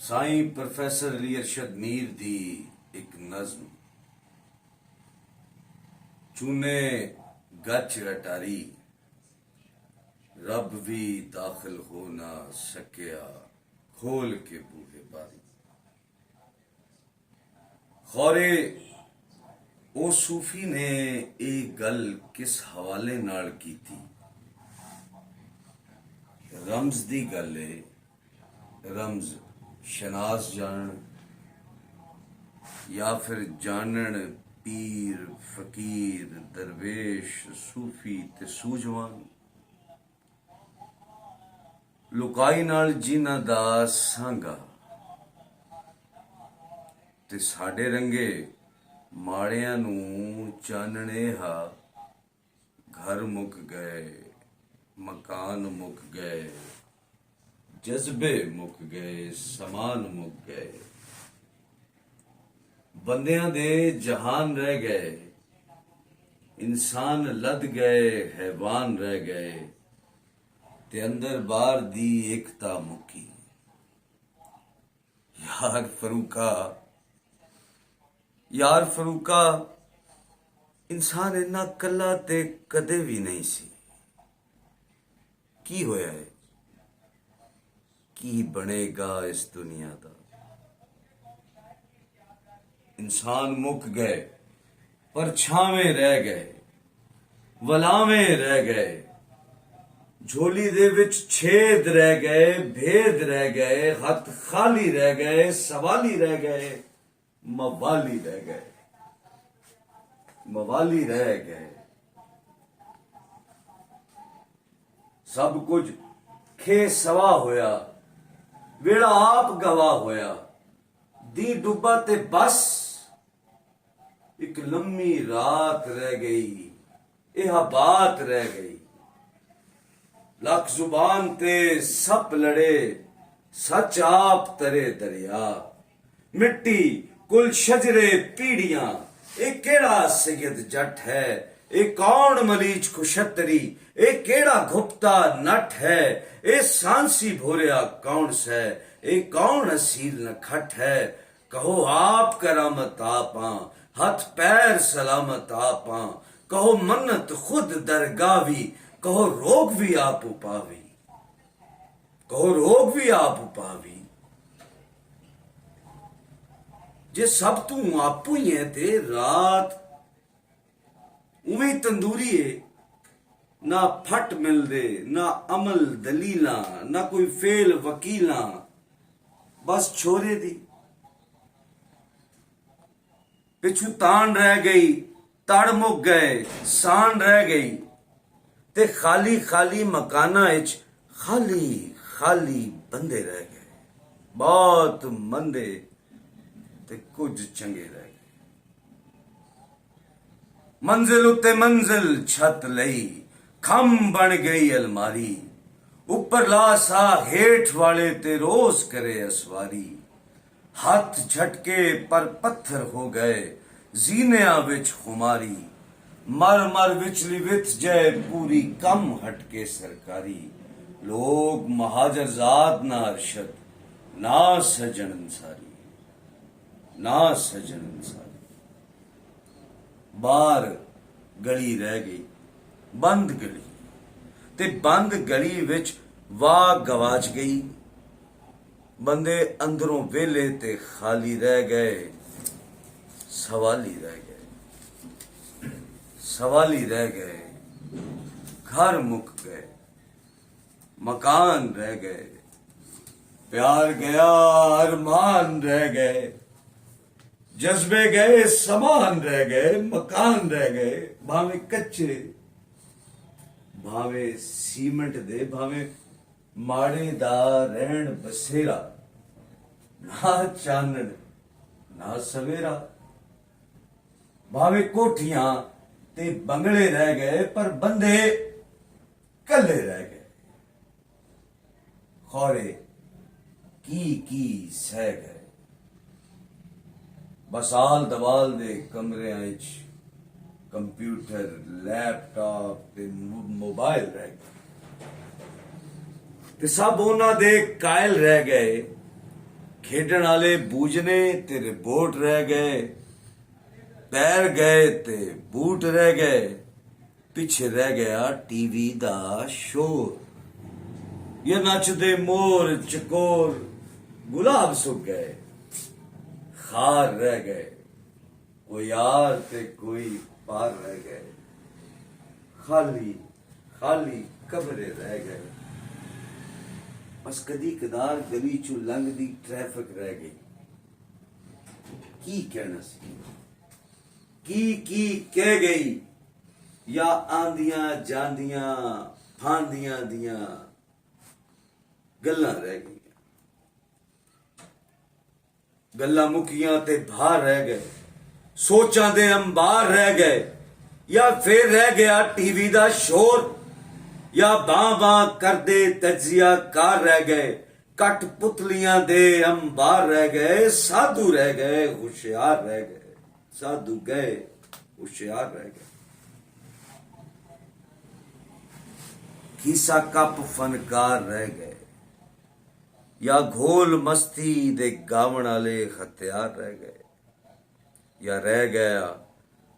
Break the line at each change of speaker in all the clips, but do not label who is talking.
Sai professor Ali Arshad Mir दी एक नज्म चूने गच अटारी रब भी दाखिल हो ना सकिया खोल के बूहे बारी। खौरे ओ सूफी ने एक गल किस हवाले नाल की थी। रमज दी गल है, रमज शनास जान या फिर जानन पीर फकीर दरवेश सूफी ते सूझवान लुकाई नाल जिन्हां दा सांगा ते साडे रंगे माड़ियां नूं चानणे हा। घर मुक गए, मकान मुक गए, जज्बे मुक गए, समान मुक गए, बंदियां दे जहान रह गए, इंसान लद गए, हैवान रह गए ते अंदर बाहर दी एकता मुकी। यार फरूका इंसान इन्ना कला ते कदे भी नहीं सी। की होया है, की बनेगा इस दुनिया दा। इंसान मुक गए, परछावें रह गए, वलावें रह गए, झोली दे विच छेद रह गए, भेद रह गए, हथ खाली रह गए, सवाली रह गए, मवाली रह गए, मवाली रह गए। सब कुछ खे सवा होया, वेड़ा आप गवा होया, दी डुब्बा ते बस एक लम्मी रात रह गई, यह बात रह गई। लख जुबान ते सप लड़े, सच आप तरे दरिया, मिट्टी कुल शजरे पीड़ियां, ए केड़ा सैयद जट है, ए कौन मलीच खुशतरी, ए केड़ा घुपता नट है, ए सांसी भोरिया कौन से, ए कौन असील नखट है। कहो आप करामत आपा, हथ पैर सलामत आपा, कहो मन्नत खुद दरगावी, कहो रोग भी आप उपावी, कहो रोग भी आप उपावी। जे सब तू आपू ही है ते रात उमें तंदूरी है। ना फट मिल दे, ना अमल दलीला, ना कोई फेल वकीला, बस छोरे दी पिछू तान रह गई, तड़ मुक गए, सान रह गई ते खाली खाली मकाना इच खाली खाली बंदे रह गए। बहुत मंदे ते कुछ चंगे रह गए। मंजिल उत्ते मंजिल छत लई, खम बन गई अलमारी, उपर ला सा हेठ वाले ते रोज करे असवारी। हाथ झटके पर पत्थर हो गए, जीनिया विच खुमारी, मर मर विचली विथ जय पूरी कम हटके सरकारी। लोग महाजर जात ना अरशद, ना सजन अंसारी, ना सजन अंसारी। बाहर गली रह गई, बंद गली ते बंद गली विच वाह गवाच गई। बंदे अंदरों वेले ते खाली रह गए, सवाली रह गए, सवाली रह गए। घर मुक गए, मकान रह गए, प्यार गया, अरमान रह गए, जज्बे गए, समान रह गए, मकान रह गए। भावे कच्चे, भावे सीमेंट दे, भावे माड़े दा रहन बसेरा, ना चानन ना सवेरा। भावे कोठियां ते बंगले रह गए, पर बंदे कल्ले रह गए। खौरे की सह गए, बस आल दवाल दे कमरियां विच कंप्यूटर, लैपटॉप ते मोबाइल रह गए ते सब उन्हां दे कायल रह गए ਖੇਡਣ ਵਾਲੇ ਬੂਝਨੇ ਤੇ ਰਿਪੋਰਟ ਰਹਿ ਗਏ, ਪੈਰ ਗਏ ਤੇ ਬੂਟ ਰਹਿ ਗਏ, ਪਿੱਛੇ ਰਹਿ ਗਿਆ ਟੀਵੀ ਦਾ ਸ਼ੋਰ। ਇਹ ਨੱਚਦੇ ਮੋਰ ਚਕੋਰ ਗੁਲਾਬ ਸੁੱਕ ਗਏ, ਖਾਰ ਰਹਿ ਗਏ, ਕੋਈ ਯਾਰ ਤੇ ਕੋਈ ਪਾਰ ਰਹਿ ਗਏ, ਖਾਲੀ ਖਾਲੀ ਕਮਰੇ ਰਹਿ ਗਏ। ਬਸ ਕਦੀ ਕਦਾਰ ਗਲੀ ਚੋਂ ਲੰਘਦੀ ਟ੍ਰੈਫਿਕ ਰਹਿ ਗਈ। ਕੀ ਕਹਿਣਾ ਸੀ, ਕੀ ਕਹਿ ਗਈ, ਜਾਂ ਆਂਦੀਆਂ ਜਾਂਦੀਆਂ ਫਾਂਦੀਆਂ ਦੀਆਂ ਗੱਲਾਂ ਰਹਿ ਗਈਆਂ। ਗੱਲਾਂ ਮੁੱਕੀਆਂ ਤੇ ਬਾਹਰ ਰਹਿ ਗਏ, ਸੋਚਾਂ ਦੇ ਅੰਬਾਰ ਰਹਿ ਗਏ, ਜਾਂ ਫਿਰ ਰਹਿ ਗਿਆ ਟੀਵੀ ਦਾ ਸ਼ੋਰ, ਜਾਂ ਬਾਂ ਕਰਦੇ ਤਜਜ਼ੀਆ ਕਾਰ ਰਹਿ ਗਏ, ਕੱਟ ਪੁਤਲੀਆਂ ਦੇ ਅੰਬਾਰ ਰਹਿ ਗਏ, ਸਾਧੂ ਰਹਿ ਗਏ ਹੁਸ਼ਿਆਰ ਰਹਿ ਗਏ, ਸਾਧੂ ਗਏ ਹੁਸ਼ਿਆਰ ਰਹਿ ਗਏ। ਖੀਸਾ ਕੱਪ ਫਨਕਾਰ ਰਹਿ ਗਏ, ਜਾਂ ਘੋਲ ਮਸਤੀ ਦੇ ਗਾਵਣ ਵਾਲੇ ਹਥਿਆਰ ਰਹਿ ਗਏ, ਜਾਂ ਰਹਿ ਗਿਆ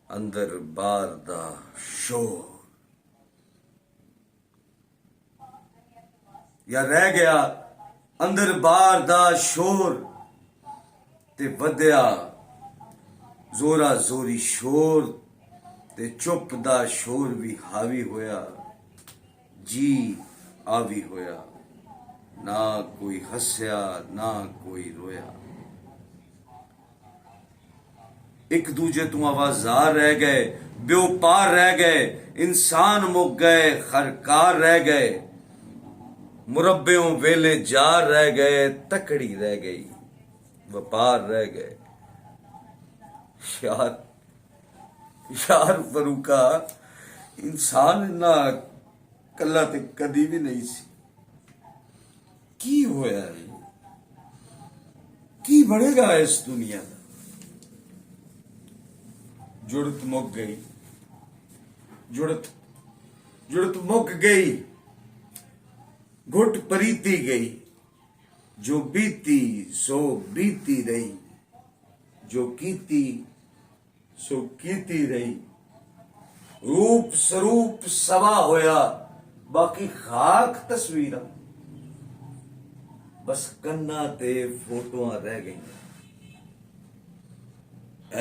ਅੰਦਰ ਬਾਹਰ ਦਾ ਸ਼ੋਰ, ਜਾਂ ਰਹਿ ਗਿਆ ਅੰਦਰ ਬਾਹਰ ਦਾ ਸ਼ੋਰ ਤੇ ਵਧਿਆ ਜ਼ੋਰਾ ਜ਼ੋਰੀ ਸ਼ੋਰ ਤੇ ਚੁੱਪ ਦਾ ਸ਼ੋਰ ਵੀ ਹਾਵੀ ਹੋਇਆ, ਜੀ ਆਵੀ ਹੋਇਆ, ਨਾ ਕੋਈ ਹੱਸਿਆ ਨਾ ਕੋਈ ਰੋਇਆ। ਇੱਕ ਦੂਜੇ ਤੋਂ ਆਵਾਜ਼ਾਰ ਰਹਿ ਗਏ, ਬੇਉਪਾਰ ਰਹਿ ਗਏ, ਇਨਸਾਨ ਮੁੱਕ ਗਏ, ਖਰਕਾਰ ਰਹਿ ਗਏ, ਮੁਰੱਬਿਓਂ ਵੇਲੇ ਜਾਰ ਰਹਿ ਗਏ, ਤਕੜੀ ਰਹਿ ਗਈ, ਵਪਾਰ ਰਹਿ ਗਏ। ਯਾਰ ਫਰੂਕਾ, ਇਨਸਾਨ ਨਾ ਕੱਲਾ ਤੇ ਕਦੀ ਵੀ ਨਹੀਂ ਸੀ। ਕੀ ਹੋਇਆ ਹੈ, ਕੀ ਬਣੇਗਾ ਇਸ ਦੁਨੀਆ ਦਾ? ਜੁੜਤ ਮੁੱਕ ਗਈ, ਜੁੜਤ ਮੁੱਕ ਗਈ, घुट परीती गई, जो बीती सो बीती रही, जो कीती सो कीती रही। रूप स्वरूप सवा होया, बाकी खाक तस्वीरां, बस कन्ना ते फोटोआं रह गई।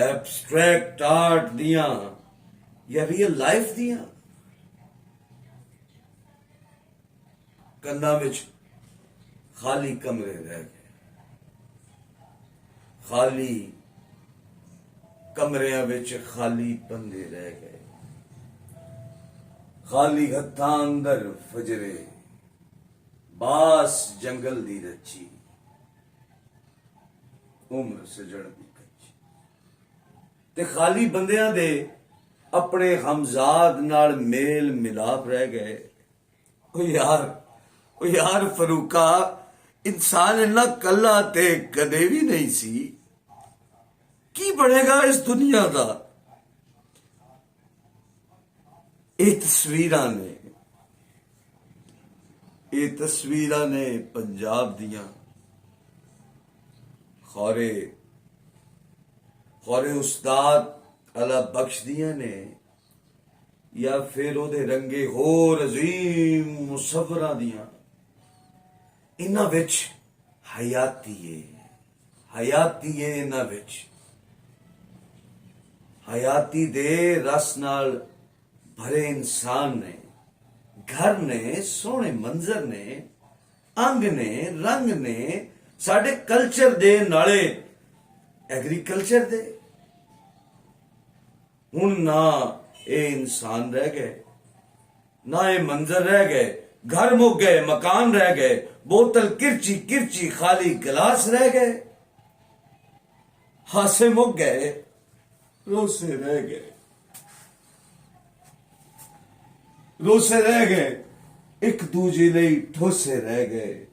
एब्सट्रैक्ट आर्ट दियां या रियल लाइफ दियां। ਕੰਨਾਂ ਵਿੱਚ ਖਾਲੀ ਕਮਰੇ ਰਹਿ ਗਏ, ਖਾਲੀ ਕਮਰਿਆਂ ਵਿੱਚ ਖਾਲੀ ਬੰਦੇ ਰਹਿ ਗਏ, ਖਾਲੀ ਹੱਥਾਂ ਅੰਦਰ ਫਜਰੇ, ਬਾਸ ਜੰਗਲ ਦੀ ਰੱਚੀ, ਉਮਰ ਸਜਣ ਦੀ ਕੱਚੀ, ਤੇ ਖਾਲੀ ਬੰਦਿਆਂ ਦੇ ਆਪਣੇ ਹਮਜ਼ਾਦ ਨਾਲ ਮੇਲ ਮਿਲਾਪ ਰਹਿ ਗਏ। ਉਹ ਯਾਰ ਫਰੂਕਾ, ਇਨਸਾਨ ਇੰਨਾ ਕੱਲਾ ਤੇ ਕਦੇ ਵੀ ਨਹੀਂ ਸੀ। ਕੀ ਬਣੇਗਾ ਇਸ ਦੁਨੀਆ ਦਾ? ਇਹ ਤਸਵੀਰਾਂ ਨੇ ਪੰਜਾਬ ਦੀਆਂ, ਖੌਰੇ ਉਸਤਾਦ ਅਲਾ ਬਖਸ਼ ਦੀਆਂ ਨੇ, ਜਾਂ ਫਿਰ ਉਹਦੇ ਰੰਗੇ ਹੋਰ ਅਜ਼ੀਮ ਮੁਸੱਵਰਾਂ ਦੀਆਂ। ਇਹਨਾਂ ਵਿੱਚ ਹਯਾਤੀ ਏ ਇਹਨਾਂ ਵਿੱਚ, ਹਯਾਤੀ ਦੇ ਰਸ ਨਾਲ ਭਰੇ ਇਨਸਾਨ ਨੇ, ਘਰ ਨੇ, ਸੋਹਣੇ ਮੰਜ਼ਰ ਨੇ, ਅੰਗ ਨੇ, ਰੰਗ ਨੇ, ਸਾਡੇ ਕਲਚਰ ਦੇ ਨਾਲੇ ਐਗਰੀਕਲਚਰ ਦੇ। ਹੁਣ ਨਾ ਇਹ ਇਨਸਾਨ ਰਹਿ ਗਏ, ਨਾ ਇਹ ਮੰਜ਼ਰ ਰਹਿ ਗਏ, घर मुक गए, मकान रह गए, बोतल किरची खाली गिलास रह गए, हासे मुक गए, रोसे रह गए, एक दूजे ਲਈ ठोसे रह गए,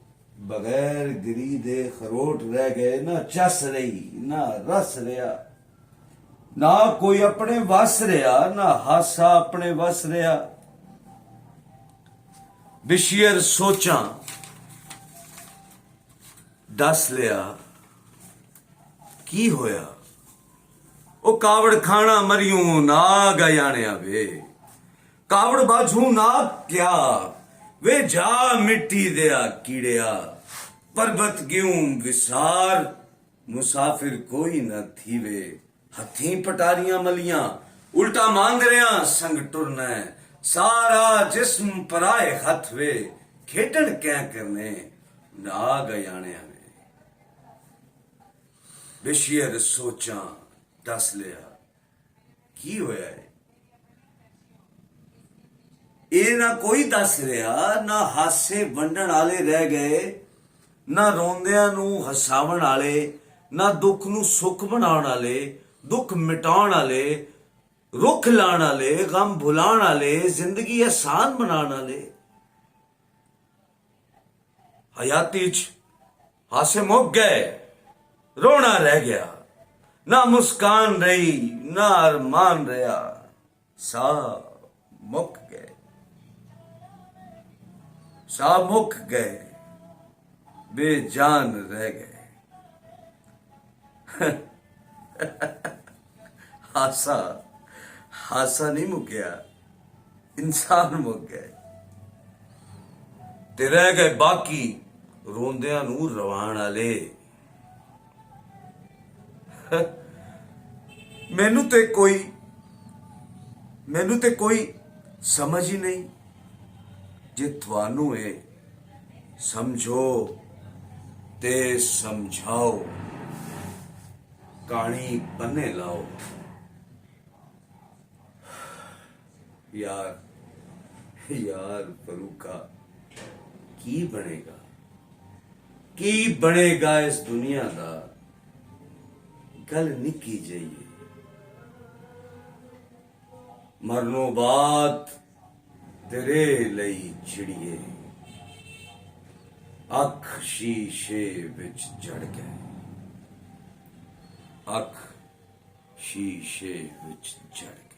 बगैर गिरी दे खरोट रह गए, ना चस रही ना रस रहा, ना कोई अपने वस रहा, ना हासा अपने वस रहा। विशियर सोचा दस लिया, की होया ओ कावड़ खाना मरियूं नाग आयाणिया वे कावड़ बाझू नाग क्या वे जा मिट्टी दिया कीड़िया पर्वत ग्यूं विसार मुसाफिर कोई न थी वे हथी पटारियां मलियां उल्टा मांग रहा संग टुरना सारा जिस्म पराए हथ वे खेडण क्या करने नाग आयाणिया वे बेशियर सोचा दस लिया की होया है ਇਹ ਨਾ ਕੋਈ ਦੱਸ ਰਿਹਾ ਨਾ ਹਾਸੇ ਵੰਡਣ ਵਾਲੇ ਰਹਿ ਗਏ ਨਾ ਰੋਂਦਿਆਂ ਨੂੰ ਹਸਾਉਣ ਵਾਲੇ ਨਾ ਦੁੱਖ ਨੂੰ ਸੁੱਖ ਬਣਾਉਣ ਵਾਲੇ ਦੁੱਖ ਮਿਟਾਉਣ ਵਾਲੇ ਰੁੱਖ ਲਾਉਣ ਵਾਲੇ ਗਮ ਭੁਲਾਉਣ ਵਾਲੇ ਜ਼ਿੰਦਗੀ ਆਸਾਨ ਬਣਾਉਣ ਵਾਲੇ ਹਯਾਤੀ ਚ ਹਾਸੇ ਮੁੱਕ ਗਏ ਰੋਣਾ ਰਹਿ ਗਿਆ ਨਾ ਮੁਸਕਾਨ ਰਹੀ ਨਾ ਅਰਮਾਨ ਰਿਹਾ ਸਭ ਮੁੱਕ ਗਏ सब मुक गए बेजान रह गए हासा हासा नहीं मुक्या इंसान मुक गए ते रह गए बाकी रोंदियां नू रवाण वाले मैनू ते कोई समझ ही नहीं जे थानू है समझो ते समझाओ कहानी बने लाओ यार फरूका की बनेगा इस दुनिया का गल निकी जाइए मरनों बाद तेरे लई चिड़िए अख शीशे विच जड़ गए अख शीशे विच जड़ गए।